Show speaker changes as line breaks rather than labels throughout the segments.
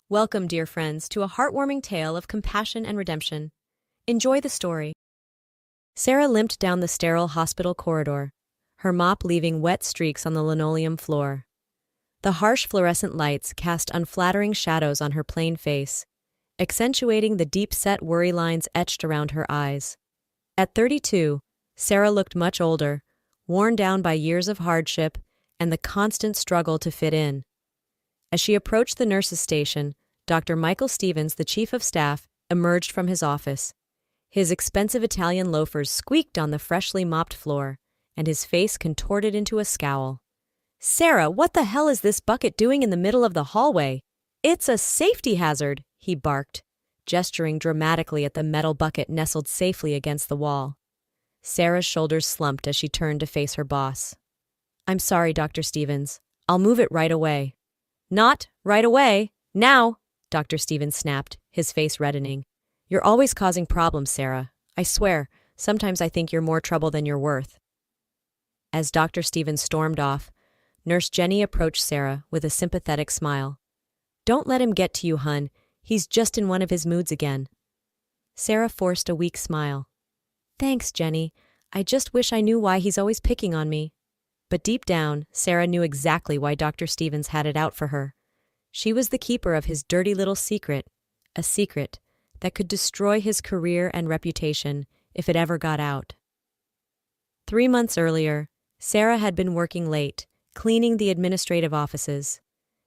Welcome, dear friends, to a heartwarming tale of compassion and redemption. Enjoy the story. Sarah limped down the sterile hospital corridor, her mop leaving wet streaks on the linoleum floor. The harsh fluorescent lights cast unflattering shadows on her plain face, accentuating the deep-set worry lines etched around her eyes. At 32, Sarah looked much older, worn down by years of hardship and the constant struggle to fit in. As she approached the nurse's station, Dr. Michael Stevens, the chief of staff, emerged from his office. His expensive Italian loafers squeaked on the freshly mopped floor, and his face contorted into a scowl. "Sarah, what the hell is this bucket doing in the middle of the hallway? It's a safety hazard," he barked, gesturing dramatically at the metal bucket nestled safely against the wall. Sarah's shoulders slumped as she turned to face her boss. "I'm sorry, Dr. Stevens. I'll move it right away." "Not right away. Now!" Dr. Stevens snapped, his face reddening. "You're always causing problems, Sarah. I swear, sometimes I think you're more trouble than you're worth." As Dr. Stevens stormed off, Nurse Jenny approached Sarah with a sympathetic smile. "Don't let him get to you, hun. He's just in one of his moods again." Sarah forced a weak smile. "Thanks, Jenny. I just wish I knew why he's always picking on me." But deep down, Sarah knew exactly why Dr. Stevens had it out for her. She was the keeper of his dirty little secret, a secret that could destroy his career and reputation if it ever got out. 3 months earlier, Sarah had been working late, cleaning the administrative offices.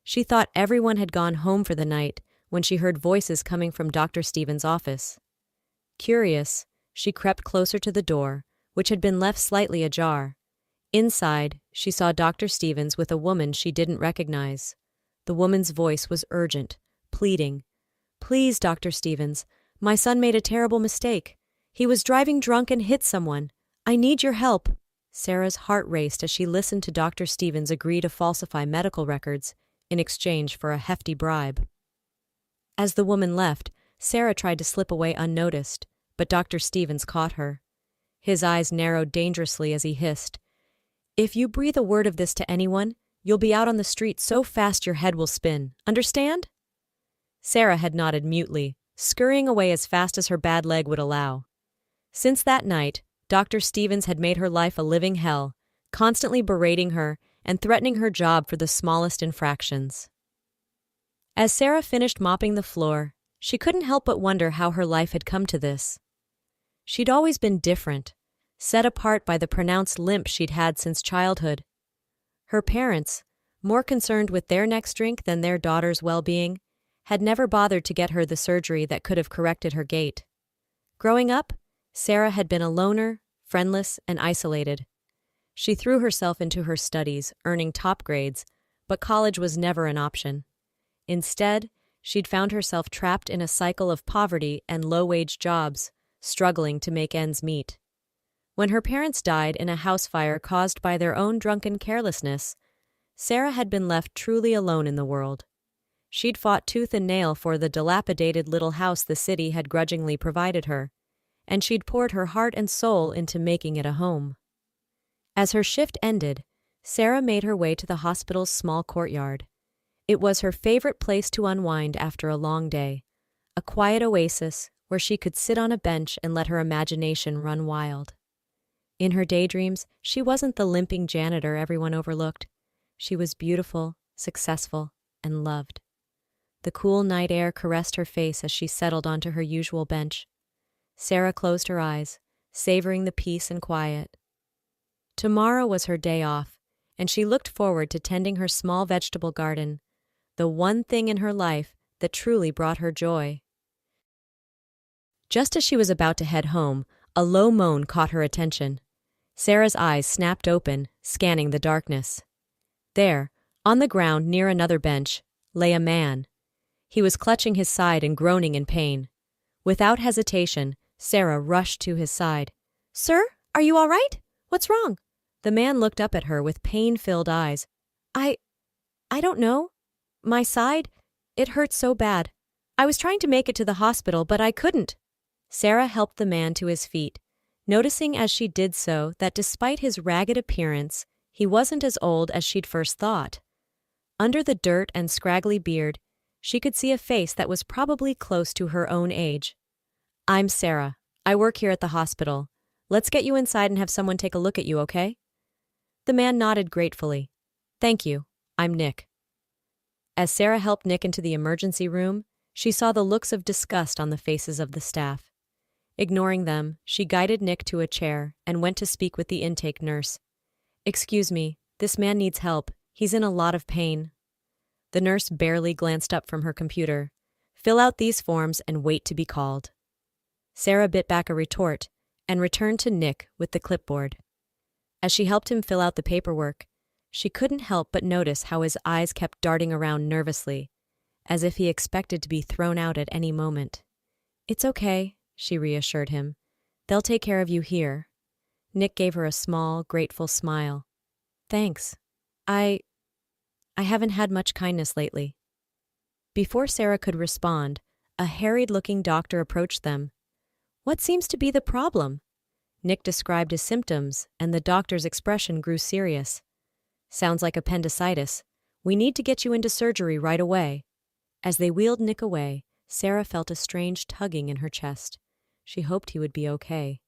She thought everyone had gone home for the night when she heard voices coming from Dr. Stevens' office. Curious, she crept closer to the door, which had been left slightly ajar. Inside, she saw Dr. Stevens with a woman she didn't recognize. The woman's voice was urgent, pleading. "Please, Dr. Stevens, my son made a terrible mistake. He was driving drunk and hit someone. I need your help." Sarah's heart raced as she listened to Dr. Stevens agree to falsify medical records in exchange for a hefty bribe. As the woman left, Sarah tried to slip away unnoticed, but Dr. Stevens caught her. His eyes narrowed dangerously as he hissed, "If you breathe a word of this to anyone, you'll be out on the street so fast your head will spin. Understand?" Sarah had nodded mutely, scurrying away as fast as her bad leg would allow. Since that night, Dr. Stevens had made her life a living hell, constantly berating her and threatening her job for the smallest infractions. As Sarah finished mopping the floor, she couldn't help but wonder how her life had come to this. She'd always been different, set apart by the pronounced limp she'd had since childhood. Her parents, more concerned with their next drink than their daughter's well-being, had never bothered to get her the surgery that could have corrected her gait. Growing up, Sarah had been a loner, friendless, and isolated. She threw herself into her studies, earning top grades, but college was never an option. Instead, she'd found herself trapped in a cycle of poverty and low-wage jobs, struggling to make ends meet. When her parents died in a house fire caused by their own drunken carelessness, Sarah had been left truly alone in the world. She'd fought tooth and nail for the dilapidated little house the city had grudgingly provided her, and she'd poured her heart and soul into making it a home. As her shift ended, Sarah made her way to the hospital's small courtyard. It was her favorite place to unwind after a long day, a quiet oasis where she could sit on a bench and let her imagination run wild. In her daydreams, she wasn't the limping janitor everyone overlooked. She was beautiful, successful, and loved. The cool night air caressed her face as she settled onto her usual bench. Sarah closed her eyes, savoring the peace and quiet. Tomorrow was her day off, and she looked forward to tending her small vegetable garden, the one thing in her life that truly brought her joy. Just as she was about to head home, a low moan caught her attention. Sarah's eyes snapped open, scanning the darkness. There, on the ground near another bench, lay a man. He was clutching his side and groaning in pain. Without hesitation, Sarah rushed to his side. "Sir, are you all right? What's wrong?" The man looked up at her with pain-filled eyes. I don't know. My side, it hurts so bad. I was trying to make it to the hospital, but I couldn't." Sarah helped the man to his feet, noticing as she did so that despite his ragged appearance, he wasn't as old as she'd first thought. Under the dirt and scraggly beard, She could see a face that was probably close to her own age. "I'm Sarah. I work here at the hospital. Let's get you inside and have someone take a look at you, okay?" The man nodded gratefully. "Thank you. I'm Nick." As Sarah helped Nick into the emergency room, she saw the looks of disgust on the faces of the staff. Ignoring them, she guided Nick to a chair and went to speak with the intake nurse. "Excuse me, this man needs help. He's in a lot of pain." The nurse barely glanced up from her computer. "Fill out these forms and wait to be called." Sarah bit back a retort and returned to Nick with the clipboard. As she helped him fill out the paperwork, she couldn't help but notice how his eyes kept darting around nervously, as if he expected to be thrown out at any moment. "It's okay," she reassured him. "They'll take care of you here." Nick gave her a small, grateful smile. "Thanks. I haven't had much kindness lately." Before Sarah could respond, a harried-looking doctor approached them. "What seems to be the problem?" Nick described his symptoms, and the doctor's expression grew serious. "Sounds like appendicitis. We need to get you into surgery right away." As they wheeled Nick away, Sarah felt a strange tugging in her chest. She hoped he would be okay.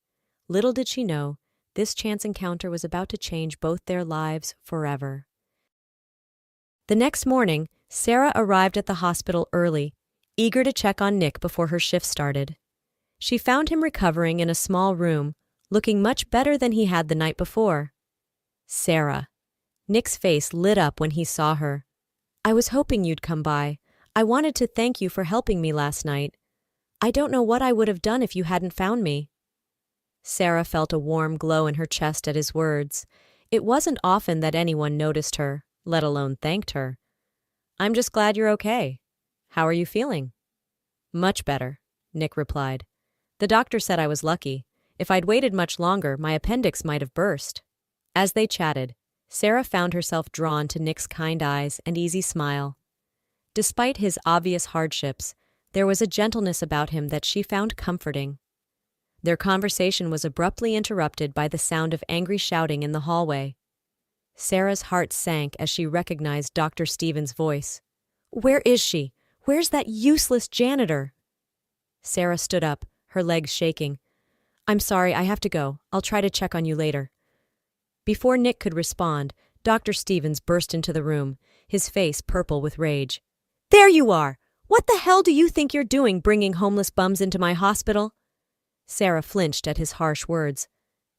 Little did she know, this chance encounter was about to change both their lives forever. The next morning, Sarah arrived at the hospital early, eager to check on Nick before her shift started. She found him recovering in a small room, looking much better than he had the night before. "Sarah." Nick's face lit up when he saw her. "I was hoping you'd come by. I wanted to thank you for helping me last night. I don't know what I would have done if you hadn't found me." Sarah felt a warm glow in her chest at his words. It wasn't often that anyone noticed her, let alone thanked her. "I'm just glad you're okay. How are you feeling?" "Much better," Nick replied. "The doctor said I was lucky. If I'd waited much longer, my appendix might have burst." As they chatted, Sarah found herself drawn to Nick's kind eyes and easy smile. Despite his obvious hardships, there was a gentleness about him that she found comforting. Their conversation was abruptly interrupted by the sound of angry shouting in the hallway. Sarah's heart sank as she recognized Dr. Stevens' voice. "Where is she? Where's that useless janitor?" Sarah stood up, her legs shaking. "I'm sorry, I have to go. I'll try to check on you later." Before Nick could respond, Dr. Stevens burst into the room, his face purple with rage. "There you are! What the hell do you think you're doing bringing homeless bums into my hospital?" Sarah flinched at his harsh words.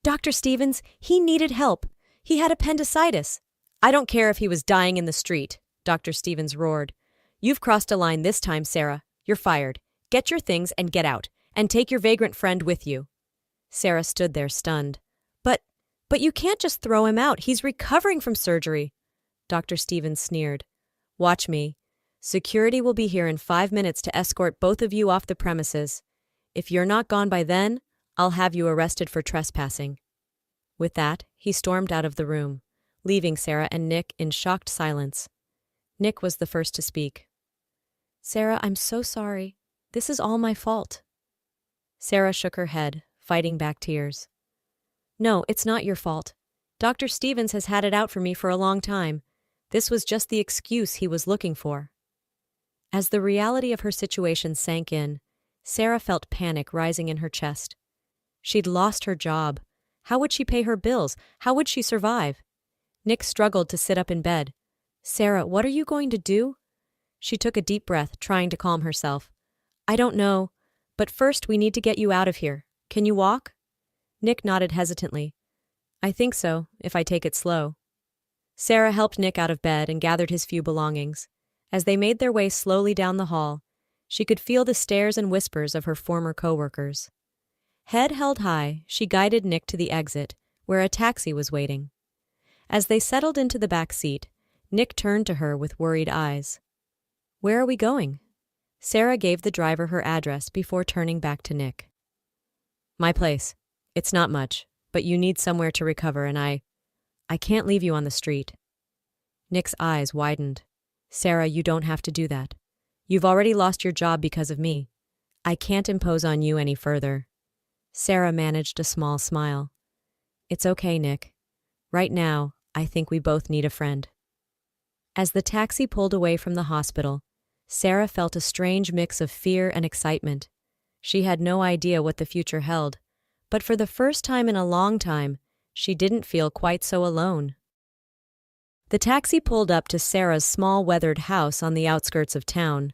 "Dr. Stevens, he needed help. He had appendicitis." "I don't care if he was dying in the street," Dr. Stevens roared. "You've crossed a line this time, Sarah. You're fired. Get your things and get out, and take your vagrant friend with you." Sarah stood there stunned. But you can't just throw him out. He's recovering from surgery." Dr. Stevens sneered. "Watch me. Security will be here in 5 minutes to escort both of you off the premises. If you're not gone by then, I'll have you arrested for trespassing." With that, he stormed out of the room, leaving Sarah and Nick in shocked silence. Nick was the first to speak. "Sarah, I'm so sorry. This is all my fault." Sarah shook her head, fighting back tears. "No, it's not your fault. Dr. Stevens has had it out for me for a long time. This was just the excuse he was looking for." As the reality of her situation sank in, Sarah felt panic rising in her chest. She'd lost her job. How would she pay her bills? How would she survive? Nick struggled to sit up in bed. "Sarah, what are you going to do?" She took a deep breath, trying to calm herself. "I don't know, but first we need to get you out of here. Can you walk?" Nick nodded hesitantly. "I think so, if I take it slow." Sarah helped Nick out of bed and gathered his few belongings. As they made their way slowly down the hall, she could feel the stares and whispers of her former coworkers. Head held high, she guided Nick to the exit, where a taxi was waiting. As they settled into the back seat, Nick turned to her with worried eyes. "Where are we going?" Sarah gave the driver her address before turning back to Nick. "My place. It's not much, but you need somewhere to recover, and I can't leave you on the street." Nick's eyes widened. "Sarah, you don't have to do that. You've already lost your job because of me. I can't impose on you any further." Sarah managed a small smile. "It's okay, Nick. Right now, I think we both need a friend." As the taxi pulled away from the hospital, Sarah felt a strange mix of fear and excitement. She had no idea what the future held, but for the first time in a long time, she didn't feel quite so alone. The taxi pulled up to Sarah's small weathered house on the outskirts of town.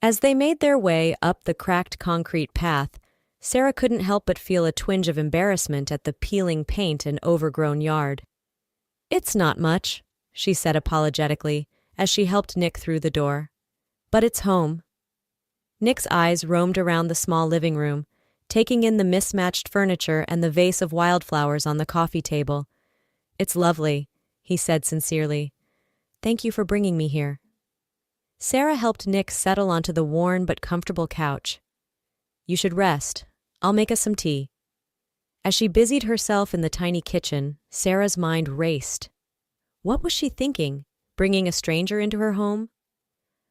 As they made their way up the cracked concrete path, Sarah couldn't help but feel a twinge of embarrassment at the peeling paint and overgrown yard. "It's not much," she said apologetically as she helped Nick through the door. "But it's home." Nick's eyes roamed around the small living room, taking in the mismatched furniture and the vase of wildflowers on the coffee table. "It's lovely," he said sincerely. "Thank you for bringing me here." Sarah helped Nick settle onto the worn but comfortable couch. "You should rest. I'll make us some tea." As she busied herself in the tiny kitchen, Sarah's mind raced. What was she thinking, bringing a stranger into her home?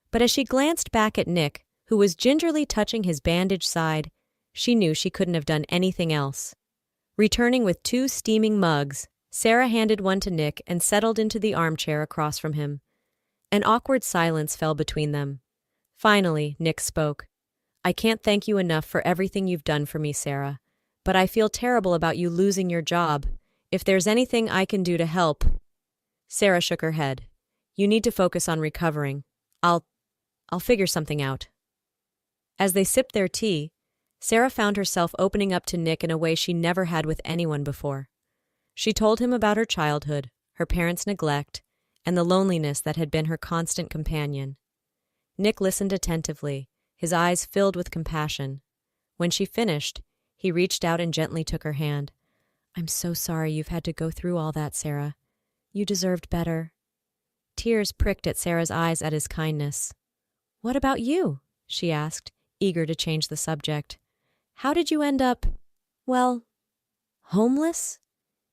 But as she glanced back at Nick, who was gingerly touching his bandaged side, she knew she couldn't have done anything else. Returning with 2 steaming mugs, Sarah handed one to Nick and settled into the armchair across from him. An awkward silence fell between them. Finally, Nick spoke. "I can't thank you enough for everything you've done for me, Sarah, but I feel terrible about you losing your job. If there's anything I can do to help..." Sarah shook her head. "You need to focus on recovering. I'll figure something out." As they sipped their tea, Sarah found herself opening up to Nick in a way she never had with anyone before. She told him about her childhood, her parents' neglect, and the loneliness that had been her constant companion. Nick listened attentively, his eyes filled with compassion. When she finished, he reached out and gently took her hand. "I'm so sorry you've had to go through all that, Sarah. You deserved better." Tears pricked at Sarah's eyes at his kindness. "What about you?" she asked, eager to change the subject. "How did you end up, well, homeless?"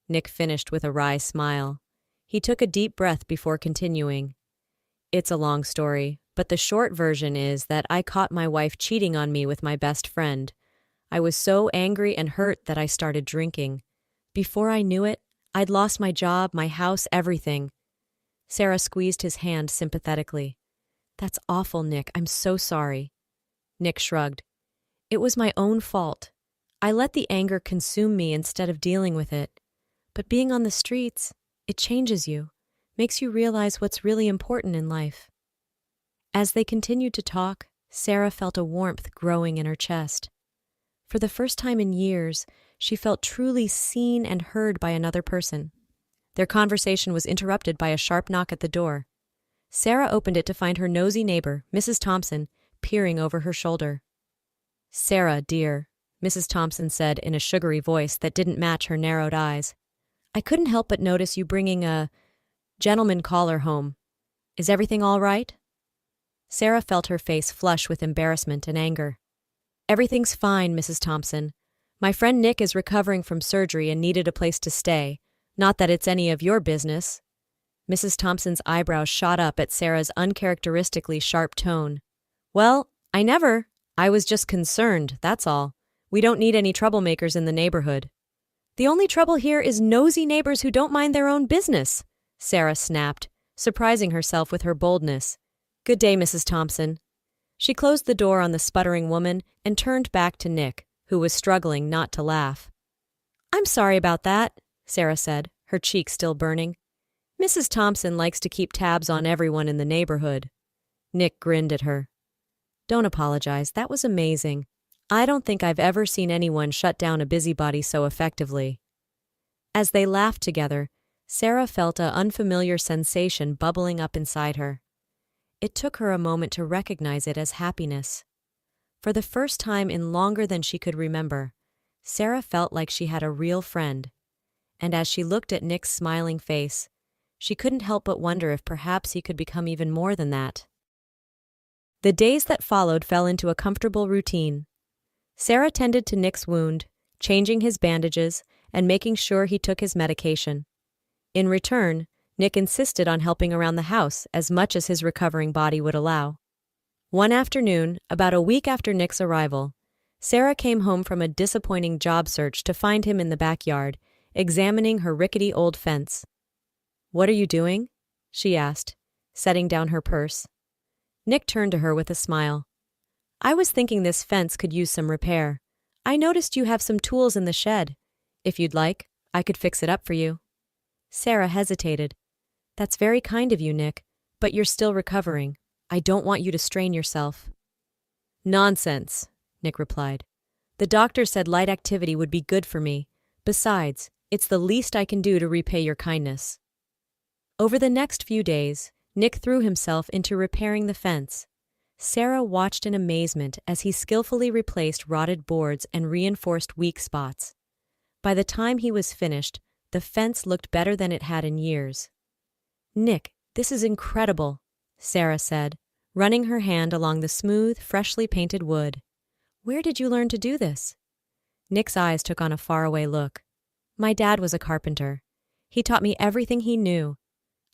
Nick finished with a wry smile. He took a deep breath before continuing. "It's a long story, but the short version is that I caught my wife cheating on me with my best friend. I was so angry and hurt that I started drinking. Before I knew it, I'd lost my job, my house, everything." Sarah squeezed his hand sympathetically. "That's awful, Nick. I'm so sorry." Nick shrugged. "It was my own fault. I let the anger consume me instead of dealing with it. But being on the streets, it changes you, makes you realize what's really important in life." As they continued to talk, Sarah felt a warmth growing in her chest. For the first time in years, she felt truly seen and heard by another person. Their conversation was interrupted by a sharp knock at the door. Sarah opened it to find her nosy neighbor, Mrs. Thompson, peering over her shoulder. "Sarah, dear," Mrs. Thompson said in a sugary voice that didn't match her narrowed eyes. "I couldn't help but notice you bringing a gentleman caller home. Is everything all right?" Sarah felt her face flush with embarrassment and anger. "Everything's fine, Mrs. Thompson. My friend Nick is recovering from surgery and needed a place to stay. Not that it's any of your business." Mrs. Thompson's eyebrows shot up at Sarah's uncharacteristically sharp tone. "Well, I was just concerned, that's all. We don't need any troublemakers in the neighborhood." "The only trouble here is nosy neighbors who don't mind their own business," Sarah snapped, surprising herself with her boldness. "Good day, Mrs. Thompson." She closed the door on the sputtering woman and turned back to Nick, who was struggling not to laugh. "I'm sorry about that," Sarah said, her cheek still burning. "Mrs. Thompson likes to keep tabs on everyone in the neighborhood." Nick grinned at her. "Don't apologize, that was amazing. I don't think I've ever seen anyone shut down a busybody so effectively." As they laughed together, Sarah felt an unfamiliar sensation bubbling up inside her. It took her a moment to recognize it as happiness. For the first time in longer than she could remember, Sarah felt like she had a real friend. And as she looked at Nick's smiling face, she couldn't help but wonder if perhaps he could become even more than that. The days that followed fell into a comfortable routine. Sarah tended to Nick's wound, changing his bandages and making sure he took his medication. In return, Nick insisted on helping around the house as much as his recovering body would allow. One afternoon, about a week after Nick's arrival, Sarah came home from a disappointing job search to find him in the backyard, examining her rickety old fence. "What are you doing?" she asked, setting down her purse. Nick turned to her with a smile. I was thinking this fence could use some repair. I noticed you have some tools in the shed. If you'd like, I could fix it up for you. Sarah hesitated. That's very kind of you, Nick, but you're still recovering. I don't want you to strain yourself. Nonsense, Nick replied. The doctor said light activity would be good for me. Besides, it's the least I can do to repay your kindness. Over the next few days, Nick threw himself into repairing the fence. Sarah watched in amazement as he skillfully replaced rotted boards and reinforced weak spots. By the time he was finished, the fence looked better than it had in years. Nick, this is incredible, Sarah said, running her hand along the smooth, freshly painted wood. Where did you learn to do this? Nick's eyes took on a faraway look. My dad was a carpenter. He taught me everything he knew.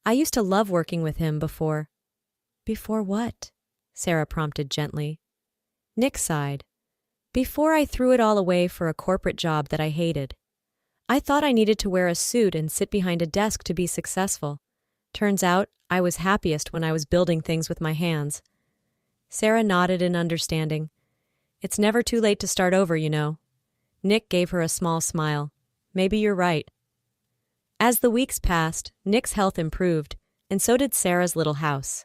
I used to love working with him before. Before what? Sarah prompted gently. Nick sighed. Before I threw it all away for a corporate job that I hated. I thought I needed to wear a suit and sit behind a desk to be successful. Turns out, I was happiest when I was building things with my hands. Sarah nodded in understanding. It's never too late to start over, you know. Nick gave her a small smile. Maybe you're right. As the weeks passed, Nick's health improved, and so did Sarah's little house.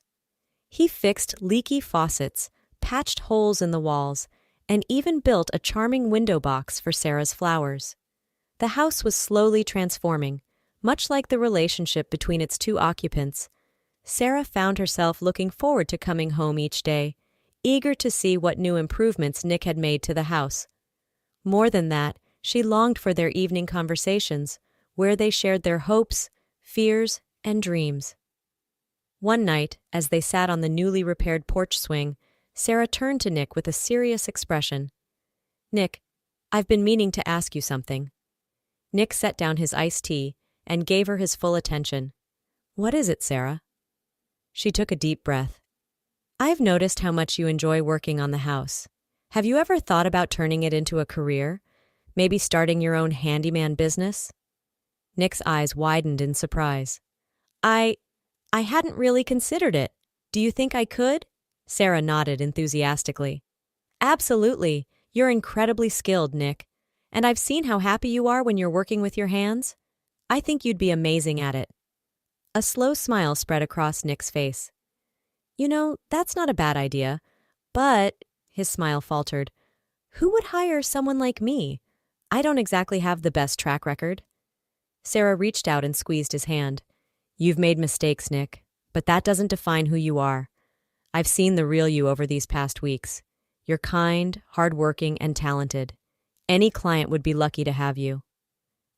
He fixed leaky faucets, patched holes in the walls, and even built a charming window box for Sarah's flowers. The house was slowly transforming, much like the relationship between its two occupants. Sarah found herself looking forward to coming home each day, eager to see what new improvements Nick had made to the house. More than that, she longed for their evening conversations, where they shared their hopes, fears, and dreams. One night, as they sat on the newly repaired porch swing, Sarah turned to Nick with a serious expression. Nick, I've been meaning to ask you something. Nick set down his iced tea and gave her his full attention. What is it, Sarah? She took a deep breath. I've noticed how much you enjoy working on the house. Have you ever thought about turning it into a career? Maybe starting your own handyman business? Nick's eyes widened in surprise. I hadn't really considered it. Do you think I could? Sarah nodded enthusiastically. Absolutely. You're incredibly skilled, Nick. And I've seen how happy you are when you're working with your hands. I think you'd be amazing at it. A slow smile spread across Nick's face. You know, that's not a bad idea. But, his smile faltered, who would hire someone like me? I don't exactly have the best track record. Sarah reached out and squeezed his hand. You've made mistakes, Nick, but that doesn't define who you are. I've seen the real you over these past weeks. You're kind, hardworking, and talented. Any client would be lucky to have you.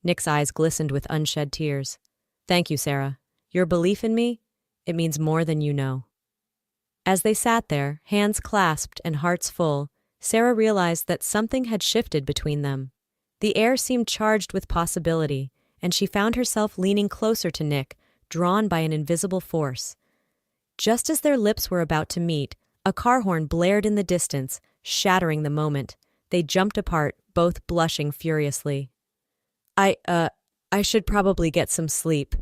Nick's eyes glistened with unshed tears. Thank you, Sarah. Your belief in me, it means more than you know. As they sat there, hands clasped and hearts full, Sarah realized that something had shifted between them. The air seemed charged with possibility, and she found herself leaning closer to Nick, drawn by an invisible force. Just as their lips were about to meet, a car horn blared in the distance, shattering the moment. They jumped apart, both blushing furiously. I should probably get some sleep,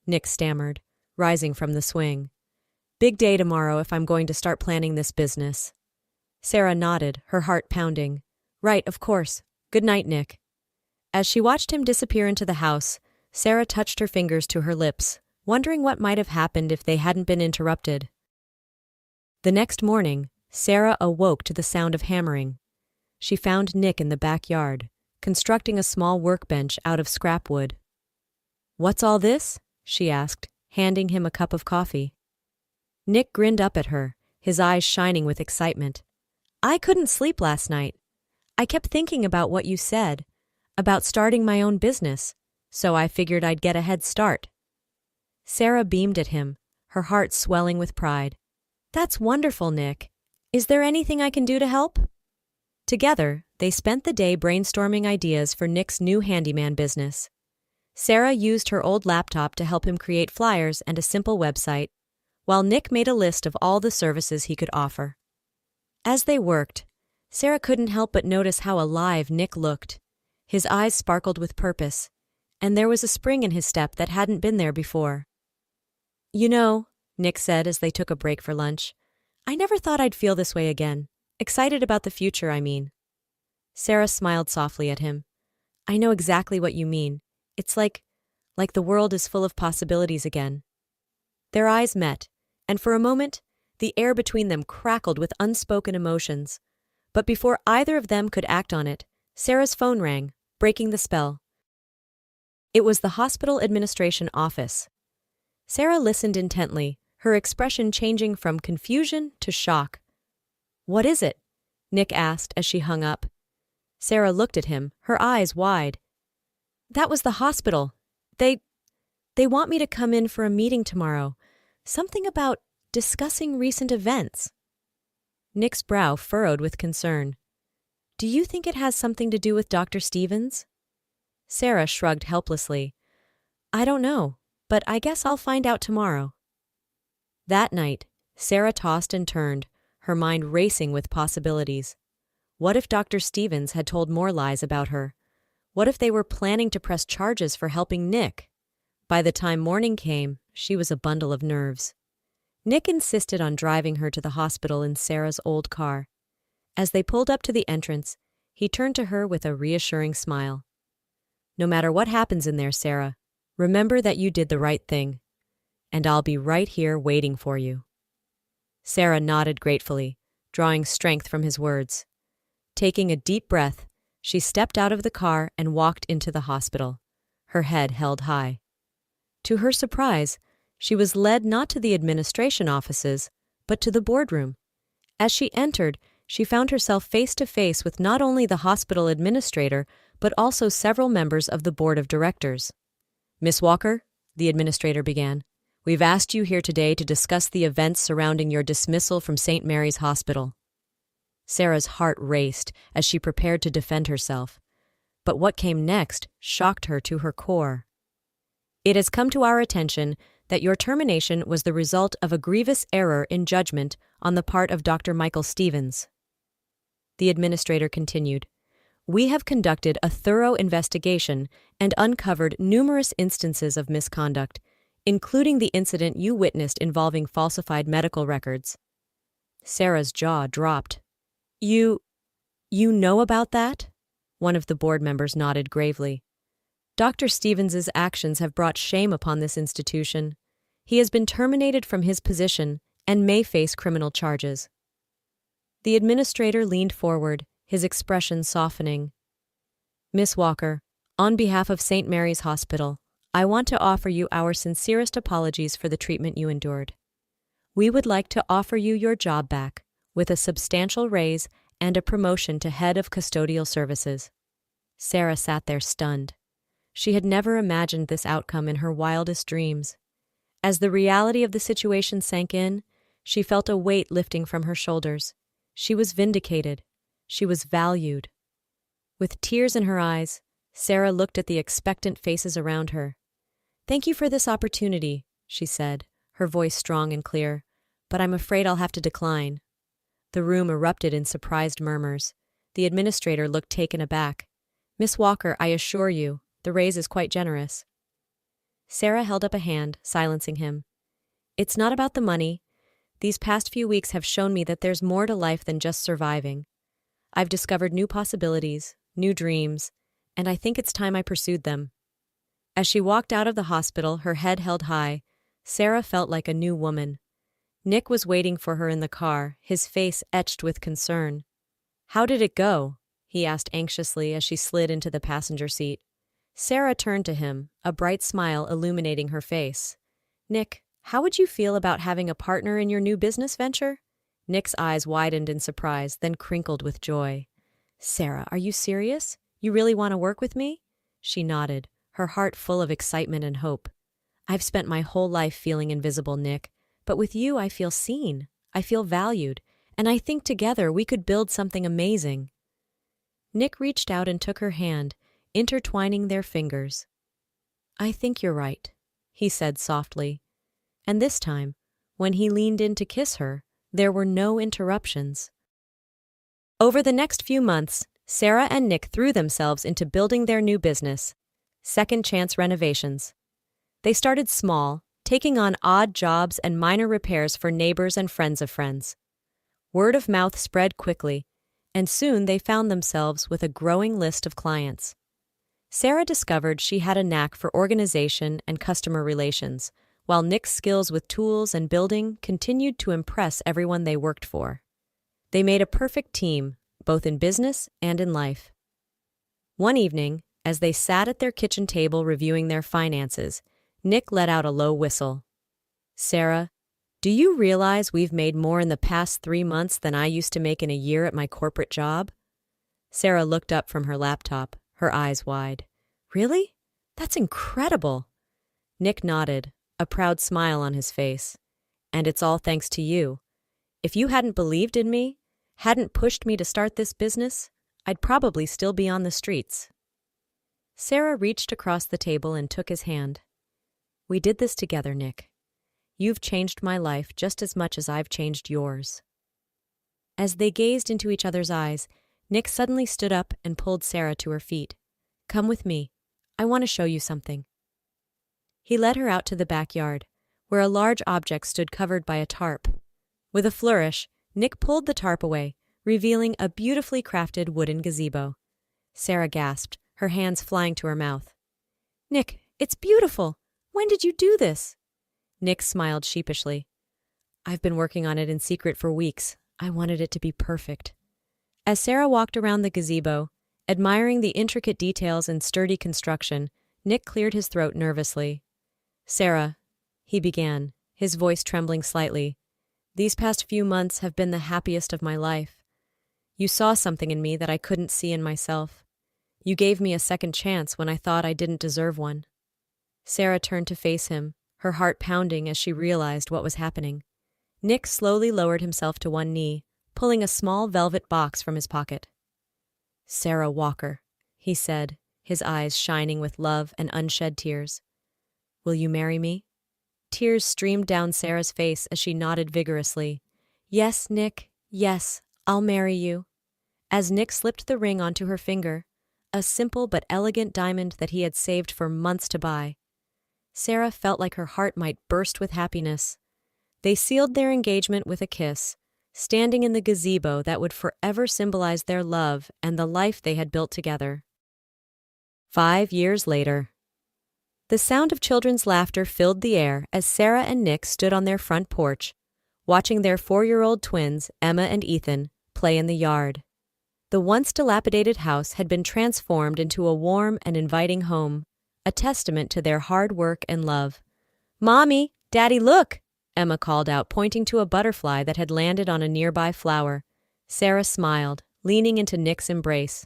Nick stammered, rising from the swing. Big day tomorrow if I'm going to start planning this business. Sarah nodded, her heart pounding. Right, of course. Good night, Nick. As she watched him disappear into the house, Sarah touched her fingers to her lips, wondering what might have happened if they hadn't been interrupted. The next morning, Sarah awoke to the sound of hammering. She found Nick in the backyard, constructing a small workbench out of scrap wood. What's all this? She asked, handing him a cup of coffee. Nick grinned up at her, his eyes shining with excitement. I couldn't sleep last night. I kept thinking about what you said, about starting my own business, so I figured I'd get a head start. Sarah beamed at him, her heart swelling with pride. That's wonderful, Nick. Is there anything I can do to help? Together, they spent the day brainstorming ideas for Nick's new handyman business. Sarah used her old laptop to help him create flyers and a simple website, while Nick made a list of all the services he could offer. As they worked, Sarah couldn't help but notice how alive Nick looked. His eyes sparkled with purpose, and there was a spring in his step that hadn't been there before. You know, Nick said as they took a break for lunch, I never thought I'd feel this way again. Excited about the future, I mean. Sarah smiled softly at him. I know exactly what you mean. It's like the world is full of possibilities again. Their eyes met, and for a moment, the air between them crackled with unspoken emotions. But before either of them could act on it, Sarah's phone rang, breaking the spell. It was the hospital administration office. Sarah listened intently, her expression changing from confusion to shock. What is it? Nick asked as she hung up. Sarah looked at him, her eyes wide. That was the hospital. They want me to come in for a meeting tomorrow. Something about discussing recent events. Nick's brow furrowed with concern. Do you think it has something to do with Dr. Stevens? Sarah shrugged helplessly. I don't know, but I guess I'll find out tomorrow. That night, Sarah tossed and turned, her mind racing with possibilities. What if Dr. Stevens had told more lies about her? What if they were planning to press charges for helping Nick? By the time morning came, she was a bundle of nerves. Nick insisted on driving her to the hospital in Sarah's old car. As they pulled up to the entrance, he turned to her with a reassuring smile. No matter what happens in there, Sarah, remember that you did the right thing. And I'll be right here waiting for you. Sarah nodded gratefully, drawing strength from his words. Taking a deep breath, she stepped out of the car and walked into the hospital, her head held high. To her surprise, she was led not to the administration offices, but to the boardroom. As she entered, she found herself face to face with not only the hospital administrator, but also several members of the board of directors. Miss Walker, the administrator began, we've asked you here today to discuss the events surrounding your dismissal from St. Mary's Hospital. Sarah's heart raced as she prepared to defend herself. But what came next shocked her to her core. It has come to our attention that your termination was the result of a grievous error in judgment on the part of Dr. Michael Stevens. The administrator continued, we have conducted a thorough investigation and uncovered numerous instances of misconduct, including the incident you witnessed involving falsified medical records. Sarah's jaw dropped. You know about that? One of the board members nodded gravely. Dr. Stevens's actions have brought shame upon this institution. He has been terminated from his position and may face criminal charges. The administrator leaned forward, his expression softening. Miss Walker, on behalf of St. Mary's Hospital, I want to offer you our sincerest apologies for the treatment you endured. We would like to offer you your job back, with a substantial raise and a promotion to head of custodial services. Sarah sat there stunned. She had never imagined this outcome in her wildest dreams. As the reality of the situation sank in, she felt a weight lifting from her shoulders. She was vindicated. She was valued. With tears in her eyes, Sarah looked at the expectant faces around her. Thank you for this opportunity, she said, her voice strong and clear, but I'm afraid I'll have to decline. The room erupted in surprised murmurs. The administrator looked taken aback. Miss Walker, I assure you, the raise is quite generous. Sarah held up a hand, silencing him. It's not about the money. These past few weeks have shown me that there's more to life than just surviving. I've discovered new possibilities, new dreams, and I think it's time I pursued them. As she walked out of the hospital, her head held high, Sarah felt like a new woman. Nick was waiting for her in the car, his face etched with concern. How did it go? He asked anxiously as she slid into the passenger seat. Sarah turned to him, a bright smile illuminating her face. Nick, how would you feel about having a partner in your new business venture? Nick's eyes widened in surprise, then crinkled with joy. Sarah, are you serious? You really want to work with me? She nodded, her heart full of excitement and hope. I've spent my whole life feeling invisible, Nick. But with you, I feel seen, I feel valued, and I think together we could build something amazing. Nick reached out and took her hand, intertwining their fingers. I think you're right, he said softly. And this time, when he leaned in to kiss her, there were no interruptions. Over the next few months, Sarah and Nick threw themselves into building their new business, Second Chance Renovations. They started small, taking on odd jobs and minor repairs for neighbors and friends of friends. Word of mouth spread quickly, and soon they found themselves with a growing list of clients. Sarah discovered she had a knack for organization and customer relations, while Nick's skills with tools and building continued to impress everyone they worked for. They made a perfect team, both in business and in life. One evening, as they sat at their kitchen table reviewing their finances, Nick let out a low whistle. "Sarah, do you realize we've made more in the past 3 months than I used to make in a year at my corporate job?" Sarah looked up from her laptop, her eyes wide. "Really? That's incredible." Nick nodded, a proud smile on his face. "And it's all thanks to you. If you hadn't believed in me, hadn't pushed me to start this business, I'd probably still be on the streets." Sarah reached across the table and took his hand. "We did this together, Nick. You've changed my life just as much as I've changed yours." As they gazed into each other's eyes, Nick suddenly stood up and pulled Sarah to her feet. "Come with me. I want to show you something." He led her out to the backyard, where a large object stood covered by a tarp. With a flourish, Nick pulled the tarp away, revealing a beautifully crafted wooden gazebo. Sarah gasped, her hands flying to her mouth. "Nick, it's beautiful! When did you do this?" Nick smiled sheepishly. "I've been working on it in secret for weeks. I wanted it to be perfect." As Sarah walked around the gazebo, admiring the intricate details and sturdy construction, Nick cleared his throat nervously. "Sarah," he began, his voice trembling slightly, "these past few months have been the happiest of my life. You saw something in me that I couldn't see in myself. You gave me a second chance when I thought I didn't deserve one." Sarah turned to face him, her heart pounding as she realized what was happening. Nick slowly lowered himself to one knee, pulling a small velvet box from his pocket. "Sarah Walker," he said, his eyes shining with love and unshed tears. "Will you marry me?" Tears streamed down Sarah's face as she nodded vigorously. "Yes, Nick, yes, I'll marry you." As Nick slipped the ring onto her finger, a simple but elegant diamond that he had saved for months to buy, Sarah felt like her heart might burst with happiness. They sealed their engagement with a kiss, standing in the gazebo that would forever symbolize their love and the life they had built together. 5 years later. The sound of children's laughter filled the air as Sarah and Nick stood on their front porch, watching their 4-year-old twins, Emma and Ethan, play in the yard. The once dilapidated house had been transformed into a warm and inviting home, a testament to their hard work and love. "Mommy, Daddy, look!" Emma called out, pointing to a butterfly that had landed on a nearby flower. Sarah smiled, leaning into Nick's embrace.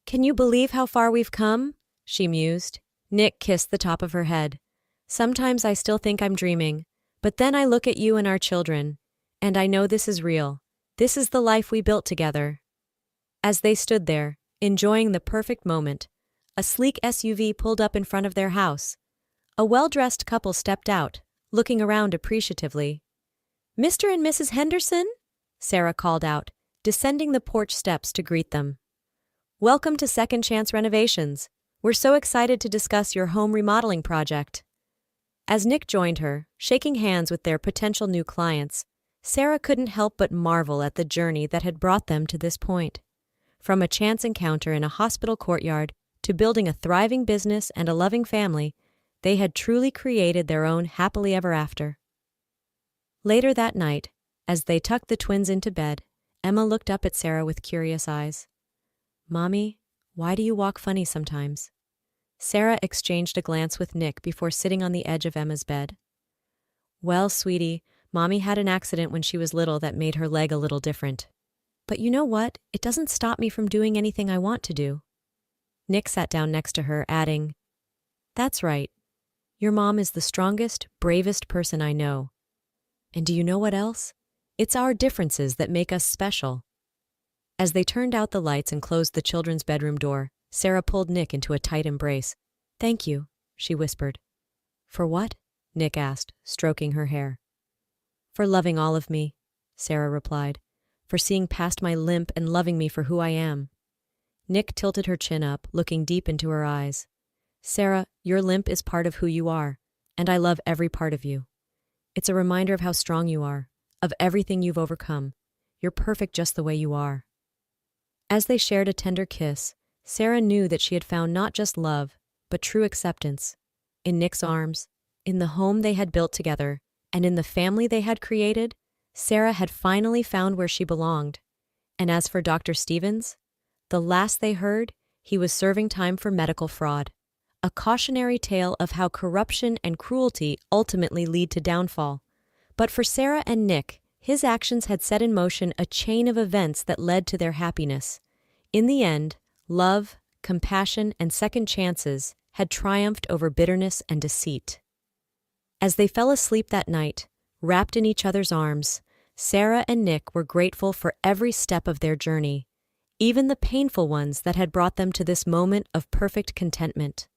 "Can you believe how far we've come?" she mused. Nick kissed the top of her head. "Sometimes I still think I'm dreaming, but then I look at you and our children, and I know this is real. This is the life we built together." As they stood there, enjoying the perfect moment, a sleek SUV pulled up in front of their house. A well-dressed couple stepped out, looking around appreciatively. "Mr. and Mrs. Henderson?" Sarah called out, descending the porch steps to greet them. "Welcome to Second Chance Renovations. We're so excited to discuss your home remodeling project." As Nick joined her, shaking hands with their potential new clients, Sarah couldn't help but marvel at the journey that had brought them to this point. From a chance encounter in a hospital courtyard to building a thriving business and a loving family, they had truly created their own happily ever after. Later that night, as they tucked the twins into bed, Emma looked up at Sarah with curious eyes. "Mommy, why do you walk funny sometimes?" Sarah exchanged a glance with Nick before sitting on the edge of Emma's bed. "Well, sweetie, Mommy had an accident when she was little that made her leg a little different. But you know what? It doesn't stop me from doing anything I want to do." Nick sat down next to her, adding, "That's right. Your mom is the strongest, bravest person I know. And do you know what else? It's our differences that make us special." As they turned out the lights and closed the children's bedroom door, Sarah pulled Nick into a tight embrace. "Thank you," she whispered. "For what?" Nick asked, stroking her hair. "For loving all of me," Sarah replied. "For seeing past my limp and loving me for who I am." Nick tilted her chin up, looking deep into her eyes. "Sarah, your limp is part of who you are, and I love every part of you. It's a reminder of how strong you are, of everything you've overcome. You're perfect just the way you are." As they shared a tender kiss, Sarah knew that she had found not just love, but true acceptance. In Nick's arms, in the home they had built together, and in the family they had created, Sarah had finally found where she belonged. And as for Dr. Stevens, the last they heard, he was serving time for medical fraud. A cautionary tale of how corruption and cruelty ultimately lead to downfall. But for Sarah and Nick, his actions had set in motion a chain of events that led to their happiness. In the end, love, compassion, and second chances had triumphed over bitterness and deceit. As they fell asleep that night, wrapped in each other's arms, Sarah and Nick were grateful for every step of their journey, even the painful ones that had brought them to this moment of perfect contentment.